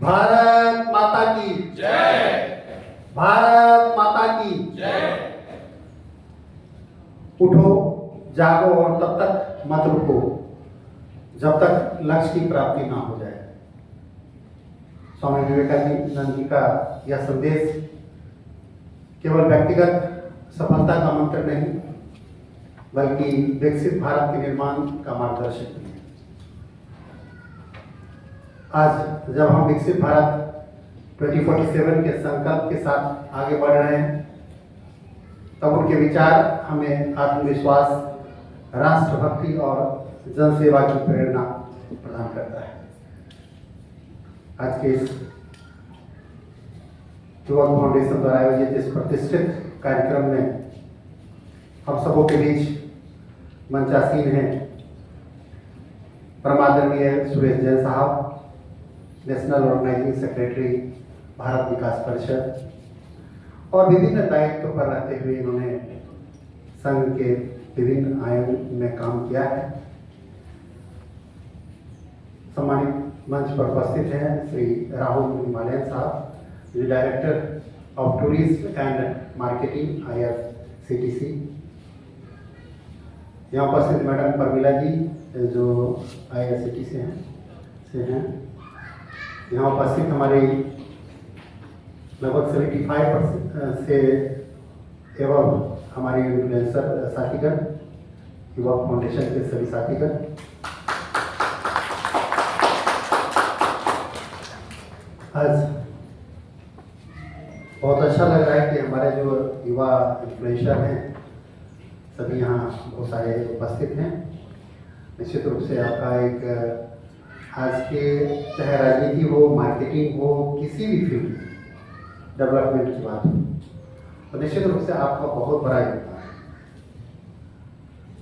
भारत माता की जय। भारत माता की जय। उठो, जागो और तब तक मत रुको जब तक लक्ष्य की प्राप्ति ना हो जाए। स्वामी विवेकानंद जी का यह संदेश केवल व्यक्तिगत सफलता का मंत्र नहीं, बल्कि विकसित भारत के निर्माण का मार्गदर्शक भी है। आज जब हम विकसित भारत 2047 के संकल्प के साथ आगे बढ़ रहे हैं, तब उनके विचार हमें आत्मविश्वास, राष्ट्रभक्ति और जनसेवा की प्रेरणा प्रदान करता है। आज के इस युवक फाउंडेशन द्वारा आयोजित इस प्रतिष्ठित कार्यक्रम में हम सबों के बीच मंचासीन हैं परमादरणीय सुरेश जैन साहब, नेशनल ऑर्गेनाइजिंग सेक्रेटरी भारत विकास परिषद, और विभिन्न दायित्व पर रहते हुए इन्होंने संघ के विभिन्न आयाम में काम किया है। सम्मानित मंच पर उपस्थित हैं श्री राहुल हिमालयन साहब, जो director of tourism and marketing IRCTC। यहाँ उपस्थित मैडम परमिला जी, जो IRCTC से हैं। यहाँ उपस्थित हमारे लगभग 75% से एवं हमारे इन्फ्लुएंसर साथीगण, युवक फाउंडेशन के सभी साथीगण। आज बहुत अच्छा लग रहा है कि हमारे जो युवा इन्फ्लुएंसर हैं सभी यहाँ बहुत सारे उपस्थित हैं। निश्चित रूप से आपका एक आज के चाहे राजनीति हो, मार्केटिंग हो, किसी भी फील्ड डेवलपमेंट की बात हो, तो निश्चित रूप से आपका बहुत बड़ा योगदान है।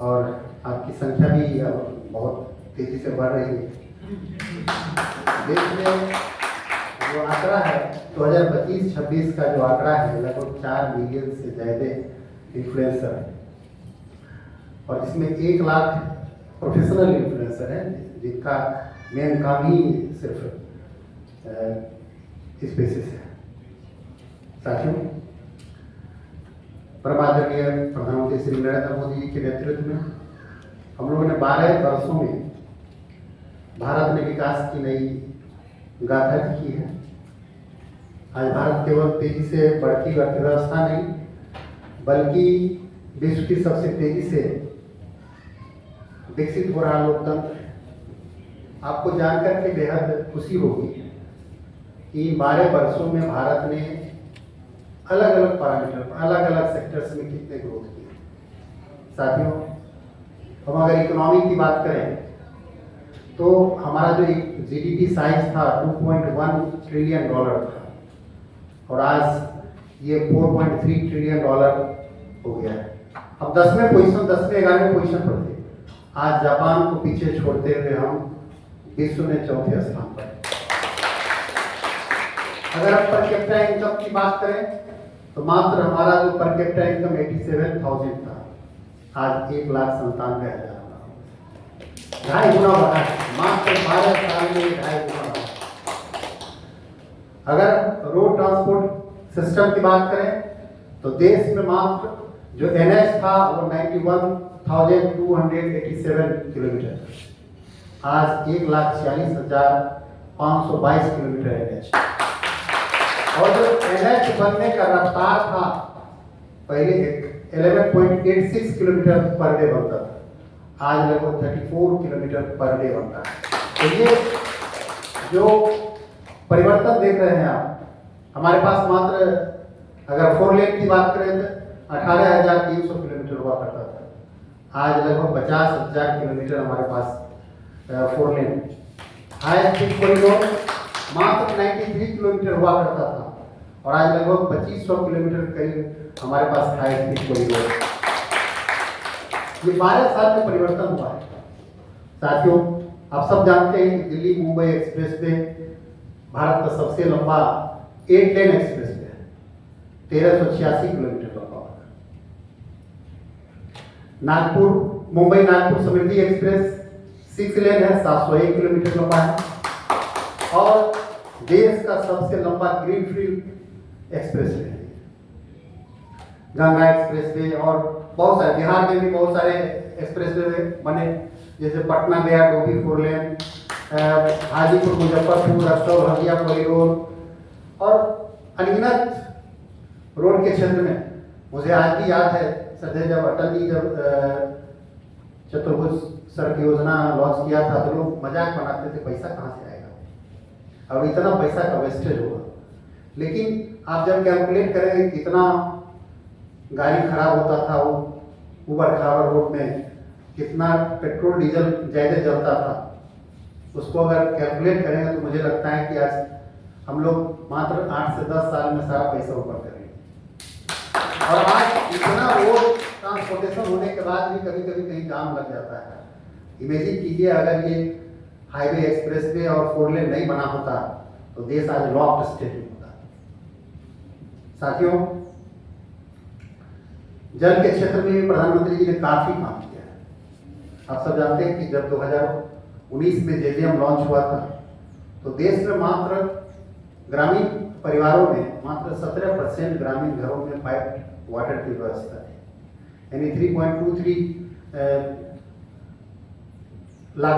और आपकी संख्या भी अब बहुत तेजी से बढ़ रही है। देश में जो आंकड़ा है 2025-26 का जो आंकड़ा है, लगभग 4 मिलियन से ज़्यादा इन्फ्लुएंसर है, और इसमें 1 लाख प्रोफेशनल इन्फ्लुएंसर हैं जिनका मेन काम ही सिर्फ इस बेसिस है। साथियों, परमादरणीय प्रधानमंत्री श्री नरेंद्र मोदी जी के नेतृत्व में हम लोगों ने 12 वर्षों में भारत ने विकास की नई गाथा लिखी है। आज भारत केवल तेजी से बढ़ती अर्थव्यवस्था नहीं, बल्कि विश्व की सबसे तेजी से विकसित हो रहा लोकतंत्र है। आपको जानकर के बेहद खुशी होगी कि इन 12 वर्षों में भारत ने अलग अलग पैरामीटर, अलग अलग सेक्टर्स में कितने ग्रोथ किए। साथियों, हम अगर इकोनॉमी की बात करें तो हमारा जो GDP साइज था $2.1 ट्रिलियन था, और आज ये $4.3 ट्रिलियन हो गया है। हम 10वें पोजीशन, 10वें 11वें पोजीशन पर थे। आज जापान को पीछे छोड़ते हुए हम विश्व में 4थे स्थान पर। अगर हम पर कैपिटा इनकम की बात करें तो मात्र हमारा जो पर कैपिटा इनकम 87,000 था, आज 1,97,000, 2.5 गुना बढ़ा है। मात्र 12 साल में 2.5 गुना बढ़ा। अगर रोड ट्रांसपोर्ट सिस्टम की बात करें तो देश में मात्र जो NH था वो 91,287 किलोमीटर, आज 1,46,522 किलोमीटर NH। और जो NH बनने का रफ्तार था, पहले 11.86 किलोमीटर पर डे बनता था, आज लगभग 34 किलोमीटर पर डे बनता है। तो ये जो परिवर्तन देख रहे हैं आप, हमारे पास मात्र अगर 4 लेन की बात करें तो 18,300 किलोमीटर हुआ करता था, आज लगभग 50,000 किलोमीटर हमारे पास 4 लेन। हाई स्पीड कॉरिडोर मात्र 93 किलोमीटर हुआ करता था, और आज लगभग 2500 किलोमीटर करीब हमारे पास हाई स्पीड कॉरिडोर। ये 12 साल में परिवर्तन हुआ है। साथियों, आप सब जानते हैं कि दिल्ली मुंबई एक्सप्रेस वे भारत का सबसे लंबा 8 लेन एक्सप्रेस वे है, 1386 किलोमीटर लंबा। नागपुर मुंबई नागपुर समृद्धि एक्सप्रेस 6 लेन है, 701 किलोमीटर लंबा है। और देश का सबसे लंबा greenfield express way, Ganga express way, और बहुत सारे बिहार में भी बहुत सारे एक्सप्रेस वे बने, जैसे पटना गया डोभी 4 लेन, हाजीपुर मुजफ्फरपुर रक्सौल हल्दिया कॉरिडोर, और अनगिनत रोड के क्षेत्र में। मुझे आज भी याद है सदैव जब अटल जी जब चतुर्भुज सड़क योजना लॉन्च किया था तो लोग मजाक बनाते थे पैसा कहाँ से आएगा, अब इतना पैसा का वेस्टेज होगा। लेकिन आप जब कैलकुलेट करेंगे कितना गाड़ी खराब होता था, वो उबड़ खाबड़ रोड में कितना पेट्रोल डीजल ज़्यादा जलता था, उसको अगर कैलकुलेट करेंगे तो मुझे लगता है कि आज हम लोग मात्र 8 से 10 साल में सारा पैसा ऊपर करेंगे। और आज इतना रोड ट्रांसपोर्टेशन होने के बाद भी कभी कभी कहीं जाम लग जाता है। इमेजिन कीजिए अगर ये हाईवे एक्सप्रेसवे और 4 लेन नहीं बना होता तो देश आज लॉक्ड स्टेट में होता। साथियों, जल के क्षेत्र में प्रधानमंत्री जी ने काफी काम किया है। आप सब जानते हैं कि जब 2019 में जेजेएम लॉन्च हुआ था तो देश में मात्र ग्रामीण परिवारों में मात्र 17% ग्रामीण घरों में पाइप वाटर की व्यवस्था है, यानी 3.23 लाख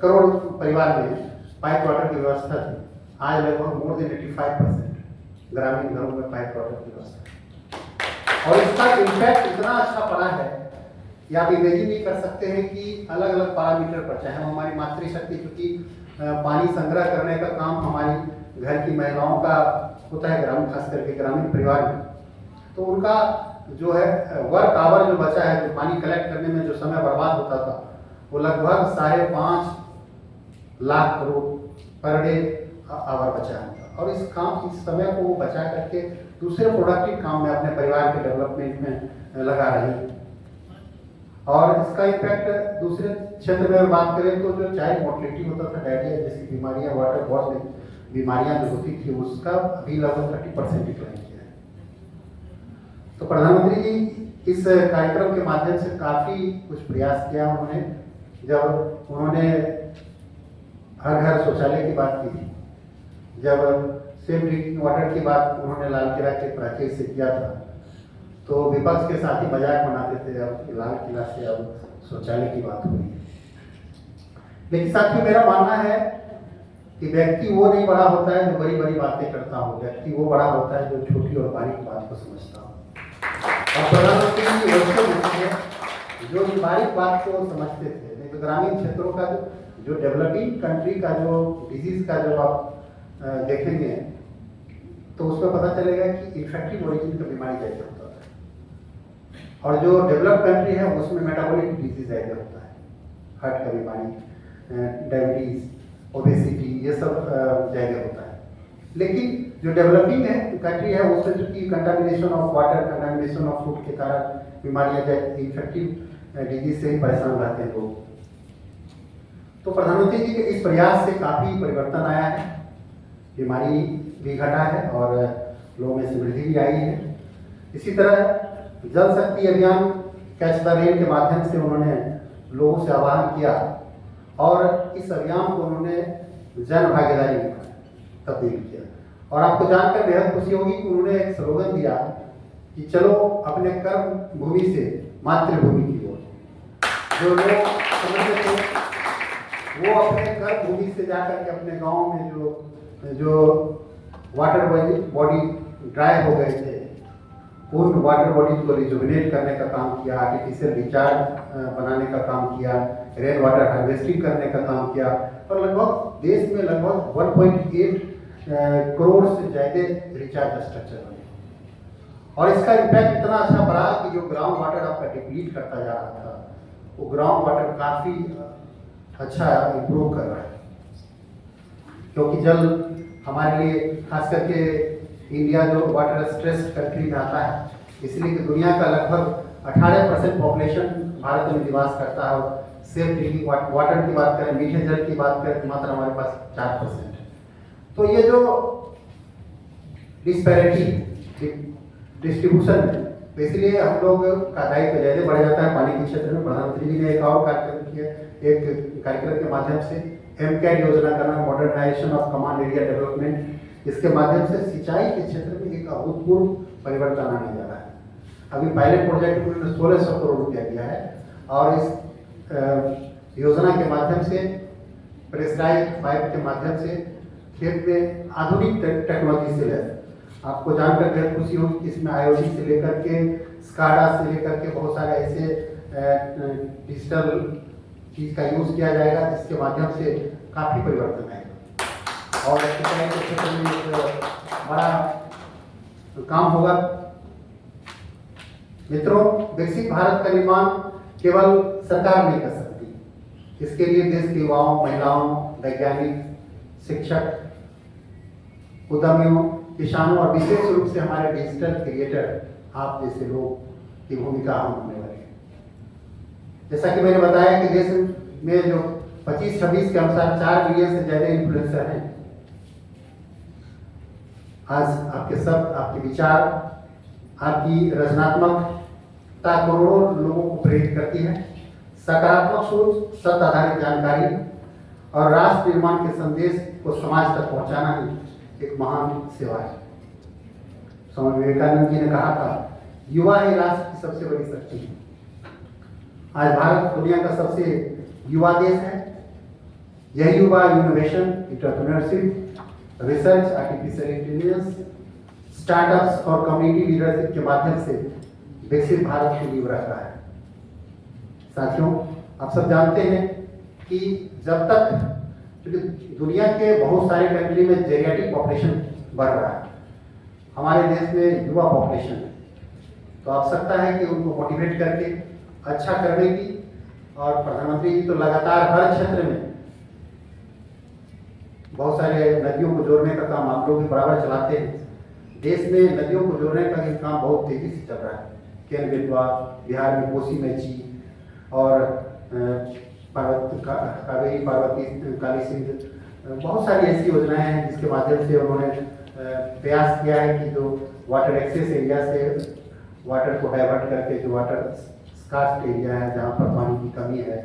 करोड़ परिवार में पाइप वाटर की व्यवस्था थी। आज लगभग मोर देन 85% ग्रामीण घरों में पाइप वाटर की व्यवस्था है। और इसका इम्पैक्ट इतना अच्छा पड़ा है कि आप इमेजिन नहीं कर सकते हैं कि अलग अलग पैरामीटर पर, चाहे हमारी मातृशक्ति, क्योंकि पानी संग्रह करने का काम हमारी घर की महिलाओं का होता है, ग्रामीण खास करके ग्रामीण परिवार में, तो उनका जो है वर्क आवर जो बचा है, जो पानी कलेक्ट करने में जो समय बर्बाद होता था, वो लगभग 5.5 lakh crore per day our बचा है। और इस समय को वो बचा करके दूसरे प्रोडक्टिव काम में अपने परिवार के डेवलपमेंट में लगा रही है। और इसका इम्पैक्ट दूसरे क्षेत्र में बात करें तो जो चाइल्ड मोर्टेलिटी होता था, डायरिया जैसी बीमारियां, वाटर बॉर्न बीमारियां जो होती थी, उसका भी लगभग 30% डिक्लाइन किया है। तो प्रधानमंत्री जी इस कार्यक्रम के माध्यम से काफी कुछ प्रयास किया उन्होंने। जब उन्होंने हर घर शौचालय की बात की थी, जब सेफ ड्रिंकिंग वाटर की बात उन्होंने लाल किला के प्राचीर से किया था, तो विपक्ष के साथ ही मजाक बनाते थे, अब लाल किला से अब शौचालय की बात हो रही है। लेकिन साथियों, मेरा मानना है कि व्यक्ति वो नहीं बड़ा होता है जो बड़ी बड़ी बातें करता हो, व्यक्ति वो बड़ा होता है जो छोटी और बारीक बात को समझता हो। और प्रधानमंत्री जी वैसे व्यक्ति है जो बारीक बात को समझते थे। नहीं तो ग्रामीण क्षेत्रों का जो डेवलपिंग कंट्री का जो डिजीज का जब आप देखेंगे तो उसमें पता चलेगा कि इन्फेक्टिव ओरिजिन का बीमारी जैसे होता है, और जो डेवलप कंट्री है उसमें मेटाबॉलिक डिजीज जैसे होता है, हार्ट का बीमारी, डायबिटीज, ओबेसिटी, ये सब जैसे होता है। लेकिन जो डेवलपिंग है कंट्री है उसमें चूंकि contamination of water, contamination of food के कारण बीमारियां जैसे इन्फेक्टिव डिजीज से ही परेशान रहते हैं लोग। तो प्रधानमंत्री जी के इस प्रयास से काफी परिवर्तन आया है, बीमारी भी घटा है और लोगों में समृद्धि भी आई है। इसी तरह जल शक्ति अभियान कैच द रेन के माध्यम से उन्होंने लोगों से आह्वान किया और इस अभियान को उन्होंने जन भागीदारी में तब्दील किया। और आपको जानकर बेहद खुशी होगी कि उन्होंने एक स्लोगन दिया कि चलो अपने कर्म भूमि से मातृभूमि की ओर। जो लोग समझते थे वो अपने कर्म भूमि से जाकर के अपने गांव में जो वाटर बॉडी ड्राई हो गए थे, उन वाटर बॉडीज को रिजुविनेट करने का काम किया, आर्टिफिशियल रिचार्ज बनाने का काम किया, रेन वाटर हार्वेस्टिंग करने का काम किया, और लगभग देश में लगभग 1.8 करोड़ से ज़्यादा रिचार्ज स्ट्रक्चर बने। और इसका इम्पैक्ट इतना अच्छा पड़ा कि जो ग्राउंड वाटर आपका डिप्लीट करता जा रहा था, वो ग्राउंड वाटर काफ़ी अच्छा इम्प्रूव कर रहा है। क्योंकि जल हमारे लिए खास करके इंडिया जो वाटर स्ट्रेस कंट्री में आता है, इसलिए कि दुनिया का लगभग 18% पॉपुलेशन भारत में निवास करता है। और सेफ ड्रिंकिंग वाटर की बात करें, मीठे जल की बात करें तो मात्र हमारे पास 4%। तो ये जो डिस्पैरिटी डिस्ट्रीब्यूशन है तो इसलिए हम लोग का दायित्व ज़्यादा बढ़ जाता है पानी के क्षेत्र में। प्रधानमंत्री जी ने एक और कार्यक्रम किया, एक कार्यक्रम के माध्यम से MCAD योजना का नाम modernization of command area development, इसके माध्यम से सिंचाई के क्षेत्र में एक अभूतपूर्व परिवर्तन आने जा रहा है। अभी पायलट प्रोजेक्ट में उन्होंने 1600 करोड़ रुपया दिया है और इस योजना के माध्यम से प्रेशराइज पाइप के माध्यम से खेत में आधुनिक टेक्नोलॉजी से लैस, आपको जानकर बेहद खुशी होगी कि इसमें IoT से लेकर के SCADA से लेकर के बहुत सारे ऐसे डिजिटल चीज़ का यूज़ किया जाएगा जिसके माध्यम से काफ़ी परिवर्तन आएगा और सिंचाई के क्षेत्र में एक बड़ा काम होगा। मित्रों, विकसित भारत का निर्माण केवल सरकार नहीं कर सकती, इसके लिए देश के युवाओं, महिलाओं, वैज्ञानिक, शिक्षक, उद्यमियों, किसानों और विशेष रूप से हमारे डिजिटल क्रिएटर, आप जैसे लोग की भूमिका अहम होने वाली है। जैसा कि मैंने बताया कि देश में जो 25-26 के अनुसार 4 मिलियन से ज़्यादा इन्फ्लुएंसर हैं। आज आपके शब्द, आपके विचार, आपकी रचनात्मकता करोड़ों लोगों को प्रेरित करती है। सकारात्मक सोच, सत्य आधारित जानकारी और राष्ट्र निर्माण के संदेश को समाज तक पहुंचाना ही एक महान सेवा है। स्वामी विवेकानंद जी ने कहा था, युवा ही राष्ट्र की सबसे बड़ी शक्ति है। आज भारत दुनिया का सबसे युवा देश है। यही युवा innovation, entrepreneurship, research, artificial intelligence, startups और कम्युनिटी लीडरशिप के माध्यम से विकसित भारत की नींव रख रहा है। साथियों, आप सब जानते हैं कि जब तक, क्योंकि दुनिया के बहुत सारे कंट्री में जेरियाटिक पॉपुलेशन बढ़ रहा है, हमारे देश में युवा पॉपुलेशन है, तो आवश्यकता है कि उनको मोटिवेट करके अच्छा करने की। और प्रधानमंत्री जी तो लगातार हर क्षेत्र में बहुत सारे नदियों को जोड़ने का काम आप लोग भी बराबर चलाते हैं। देश में नदियों को जोड़ने का भी काम बहुत तेजी से चल रहा है। केन बेतवा, बिहार में कोसी मेची और कावेरी, पार्वती, काली सिंध, बहुत सारी ऐसी योजनाएं हैं जिसके माध्यम से उन्होंने प्रयास किया है कि जो वाटर एक्सेस एरिया से वाटर को डाइवर्ट करके जो वाटर स्कार्स एरिया है, जहाँ पर पानी की कमी है,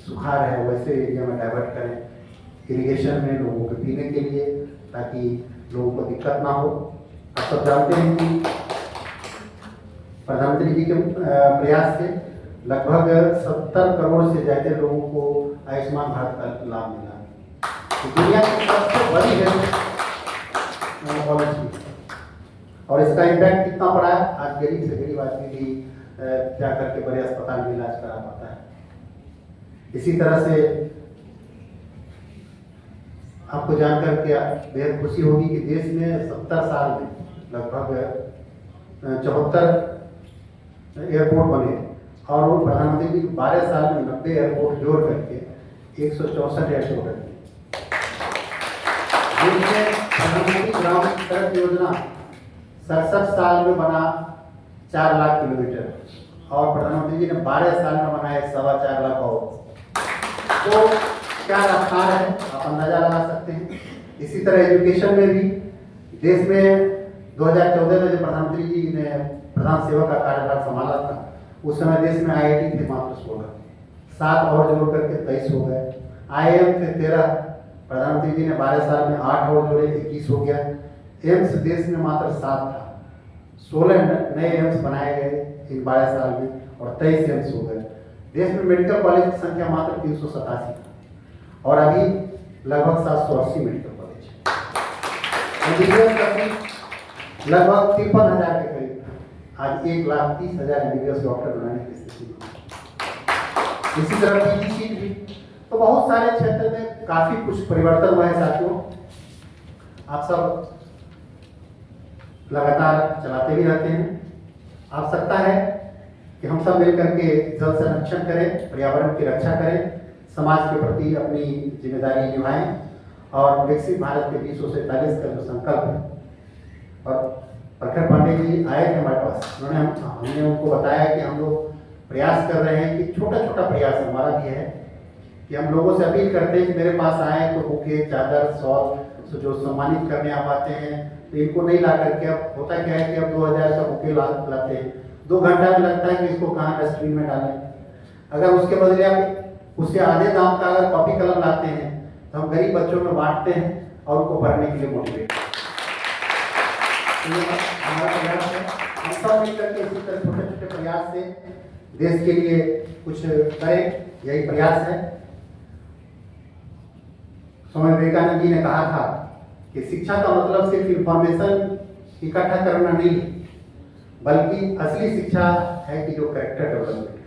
सुखाड़ है, वैसे एरिया में डाइवर्ट करें इरिगेशन में लोगों के पीने के लिए, ताकि लोगों को दिक्कत ना हो। आप सब जानते हैं कि प्रधानमंत्री जी के प्रयास से लगभग 70 करोड़ से ज़्यादा लोगों को आयुष्मान भारत का लाभ मिला। तो दुनिया की सबसे बड़ी हेल्थ पॉलिसी और इसका इम्पैक्ट कितना पड़ा है, आज गरीब से गरीब आदमी भी जा करके बड़े अस्पताल में इलाज करा पाता है। इसी तरह से आपको जानकर के बेहद खुशी होगी कि देश में 70 साल में लगभग 74 एयरपोर्ट बने और वो प्रधानमंत्री जी 12 साल में 90 एयरपोर्ट जोड़ करके 164 एयरपोर्ट बने। प्रधानमंत्री ग्राम सड़क योजना 67 साल में बना 4 लाख किलोमीटर और प्रधानमंत्री जी ने 12 साल में बनाए 4.25 लाख और। तो क्या रफ्तार है, आप अंदाजा लगा सकते हैं। इसी तरह एजुकेशन में भी देश में 2014 में जब प्रधानमंत्री जी ने प्रधान सेवक का कार्यभार संभाला था, उस समय देश में IIT थे मात्र 16, 7 और जोड़ करके 23 हो गए। IIM थे 13, प्रधानमंत्री जी ने 12 साल में 8 और जोड़े, 21 हो गया। एम्स देश में मात्र 7 था, 16 नए एम्स बनाए गए इन 12 साल में और 23 एम्स हो गए। देश में मेडिकल कॉलेज की संख्या मात्र 387 और अभी लगभग 780 मेडिकल कॉलेज है। एमबीबीएस का फीस लगभग 53,000 के करीब, आज 1,30,000 एमबीबीएस डॉक्टर बनाने की स्थिति में। इसी तरह पीजी सीट भी, तो बहुत सारे क्षेत्र में काफी कुछ परिवर्तन हुआ है। साथियों, आप सब लगातार चलाते भी रहते हैं। आवश्यकता है कि हम सब मिलकर के जल संरक्षण करें, पर्यावरण की रक्षा करें, समाज के प्रति अपनी जिम्मेदारी निभाएं और विकसित भारत के 2047 का जो संकल्प है। और प्रखर पांडे जी आए थे हमारे पास, हमने उनको बताया कि हम लोग प्रयास कर रहे हैं कि छोटा छोटा प्रयास हमारा भी है कि हम लोगों से अपील करते हैं कि मेरे पास आए तो बुके, चादर, शॉल जो सम्मानित करने आप आते हैं तो इनको नहीं ला करके, अब होता क्या है कि अब 2000 का बुके लाते हैं 2 घंटा में लगता है कि इसको कहाँ डस्टबिन में डालें। अगर उसके बदले आप उससे आधे दाम का अगर कॉपी कलम लाते हैं तो हम गरीब बच्चों में बांटते हैं और उनको पढ़ने के लिए मोटिवेट करते हैं। तो हमारा प्रयास है, हम सब मिलकर के इसी तरह छोटे छोटे प्रयास से देश के लिए कुछ करें, यही प्रयास है। स्वामी विवेकानंद जी ने कहा था कि शिक्षा का मतलब सिर्फ इंफॉर्मेशन इकट्ठा करना नहीं, बल्कि असली शिक्षा है कि जो कैरेक्टर डेवलपमेंट